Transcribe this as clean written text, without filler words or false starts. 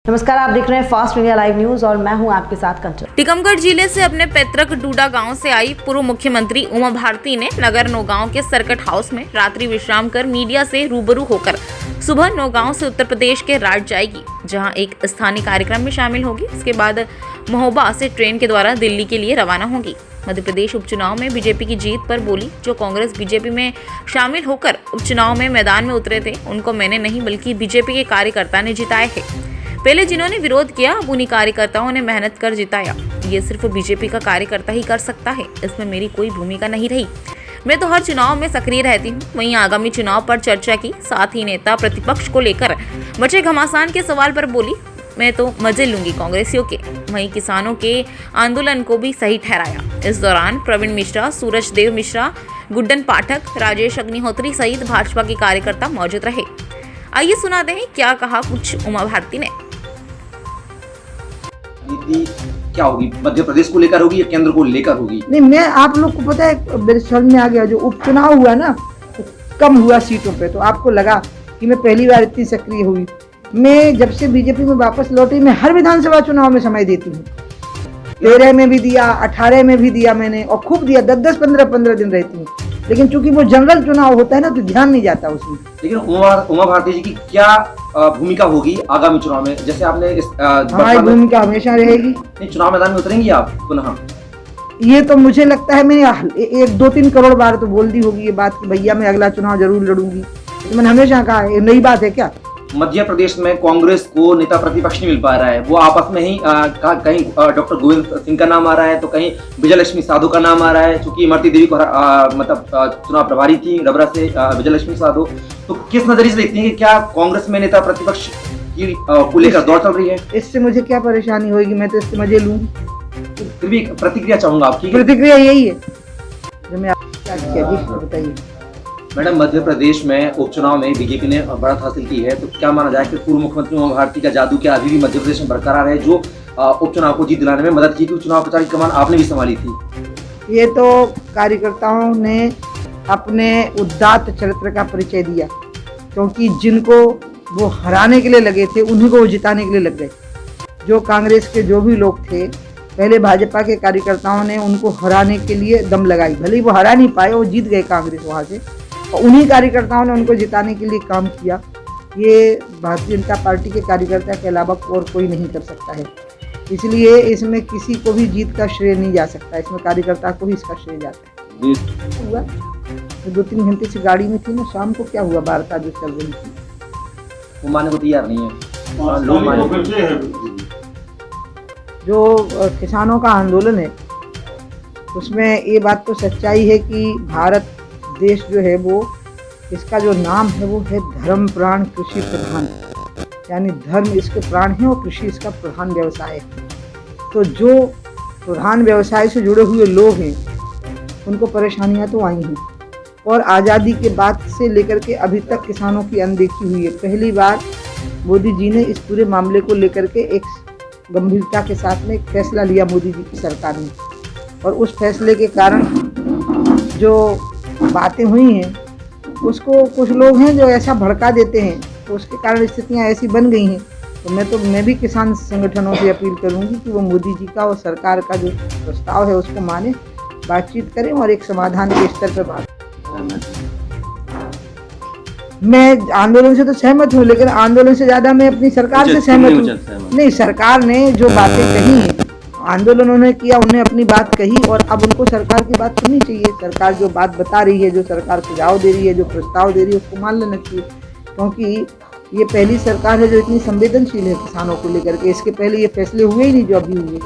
नमस्कार, आप देख रहे हैं फास्ट इंडिया लाइव न्यूज और मैं हूं आपके साथ कंचन। टीकमगढ़ जिले से अपने पैतृक डूडा गांव से आई पूर्व मुख्यमंत्री उमा भारती ने नगर नौगांव के सर्किट हाउस में रात्रि विश्राम कर मीडिया से रूबरू होकर सुबह नौगांव से उत्तर प्रदेश के राज जाएगी, जहां एक स्थानीय कार्यक्रम में शामिल होगी। इसके बाद महोबा से ट्रेन के द्वारा दिल्ली के लिए रवाना होगी। मध्य प्रदेश उपचुनाव में बीजेपी की जीत पर बोली, जो कांग्रेस बीजेपी में शामिल होकर उपचुनाव में मैदान में उतरे थे, उनको मैंने नहीं बल्कि बीजेपी के कार्यकर्ता ने जिताए है। पहले जिन्होंने विरोध किया, अब उन्हीं कार्यकर्ताओं ने मेहनत कर जिताया। ये सिर्फ बीजेपी का कार्यकर्ता ही कर सकता है, इसमें मेरी कोई भूमिका नहीं रही। मैं तो हर चुनाव में सक्रिय रहती हूँ। वहीं आगामी चुनाव पर चर्चा की, साथ ही नेता प्रतिपक्ष को लेकर मचे घमासान के सवाल पर बोली, मैं तो मजे लूंगी कांग्रेसियों के। वहीं किसानों के आंदोलन को भी सही ठहराया। इस दौरान प्रवीण मिश्रा, सूरज देव मिश्रा, गुड्डन पाठक, राजेश अग्निहोत्री सहित भाजपा के कार्यकर्ता मौजूद रहे। आइए सुनाते हैं क्या कहा कुछ उमा भारती ने। नीति क्या होगी, मध्य प्रदेश को लेकर होगी या केंद्र को लेकर होगी? नहीं, मैं आप लोग को पता है मेरे समझ में आ गया, जो उपचुनाव हुआ ना तो कम हुआ सीटों पे, तो आपको लगा कि मैं पहली बार इतनी सक्रिय हुई। मैं जब से बीजेपी में वापस लौटी, मैं हर विधानसभा चुनाव में समय देती हूँ। 13 में भी दिया, 18 में भी दिया मैंने, और खूब दिया, 10-10, 15-15 दिन रहती हूँ। लेकिन चूंकि वो जनरल चुनाव होता है ना, तो ध्यान नहीं जाता उसमें। लेकिन उमा भारती जी की क्या भूमिका होगी आगामी चुनाव में? जैसे आपने हमारी भूमिका हमेशा रहेगी। नहीं, चुनाव मैदान में उतरेंगी आप पुनः? ये तो मुझे लगता है मैंने 1-2-3 करोड़ बार तो बोल दी होगी ये बात कि भैया मैं अगला चुनाव जरूर लड़ूंगी। तो मैंने हमेशा कहा, ये नई बात है क्या? मध्य प्रदेश में कांग्रेस को नेता प्रतिपक्ष नहीं मिल पा रहा है। वो आपस में ही कहीं डॉक्टर गोविंद सिंह का नाम आ रहा है, तो कहीं विजयलक्ष्मी साधु का नाम आ रहा है। चूंकि इमरती देवी को मतलब चुनाव प्रभारी थी डबरा से विजयलक्ष्मी साधु, तो किस नजरिए से देखती हैं कि क्या कांग्रेस में नेता प्रतिपक्ष को लेकर दौड़ चल रही है? इससे मुझे क्या परेशानी होगी, मैं तो इससे मजे लूंगी। फिर भी प्रतिक्रिया चाहूंगा आपकी। प्रतिक्रिया यही है जो मैं बताइए। मैडम, मध्य प्रदेश में उपचुनाव में बीजेपी ने बढ़त हासिल की है, तो क्या माना जाए कि पूर्व मुख्यमंत्री उमा भारती का जादू क्या अभी भी मध्य प्रदेश में बरकरार है, जो उपचुनाव को जीत दिलाने में मदद की? चुनाव प्रचार की कमान आपने भी संभाली थी। ये तो कार्यकर्ताओं ने अपने उदात्त चरित्र का परिचय दिया, क्योंकि जिनको वो हराने के लिए लगे थे, उन्हीं को वो जिताने के लिए लग गए। जो कांग्रेस के जो भी लोग थे, पहले भाजपा के कार्यकर्ताओं ने उनको हराने के लिए दम लगाई। भले ही वो हरा नहीं पाए, वो जीत गए कांग्रेस वहाँ से, और उन्हीं कार्यकर्ताओं ने उनको जिताने के लिए काम किया। ये भारतीय जनता पार्टी के कार्यकर्ता के अलावा और कोई नहीं कर सकता है। इसलिए इसमें किसी को भी जीत का श्रेय नहीं जा सकता, इसमें कार्यकर्ता को ही इसका श्रेय जाता है। हुआ 2-3 घंटे से गाड़ी में थी ना, शाम को क्या हुआ, वार्ता जो चल रही थी, वो मानने को तैयार नहीं है। लोग जो किसानों का आंदोलन है, उसमें ये बात तो सच्चाई है कि भारत देश जो है वो, इसका जो नाम है वो है धर्म प्राण कृषि प्रधान, यानी धर्म इसके प्राण है और कृषि इसका प्रधान व्यवसाय है। तो जो प्रधान व्यवसाय से जुड़े हुए लोग हैं, उनको परेशानियां तो आई हैं, और आज़ादी के बाद से लेकर के अभी तक किसानों की अनदेखी हुई है। पहली बार मोदी जी ने इस पूरे मामले को लेकर के एक गंभीरता के साथ में एक फैसला लिया, मोदी जी की सरकार ने, और उस फैसले के कारण जो बातें हुई हैं, उसको कुछ लोग हैं जो ऐसा भड़का देते हैं, तो उसके कारण स्थितियां ऐसी बन गई हैं। तो मैं भी किसान संगठनों से अपील करूंगी कि वो मोदी जी का और सरकार का जो प्रस्ताव है उसको माने, बातचीत करें और एक समाधान के स्तर पर बात। मैं आंदोलन से तो सहमत हूँ, लेकिन आंदोलन से ज्यादा मैं अपनी सरकार से सहमत हूँ। नहीं, सरकार ने जो बातें कही हैं, आंदोलन उन्होंने किया, उन्होंने अपनी बात कही, और अब उनको सरकार की बात सुननी चाहिए। सरकार जो बात बता रही है, जो सरकार सुझाव दे रही है, जो प्रस्ताव दे रही है, उसको मान लेना चाहिए। क्योंकि ये पहली सरकार है जो इतनी संवेदनशील है किसानों को लेकर के। इसके पहले ये फैसले हुए ही नहीं जो अभी हुए।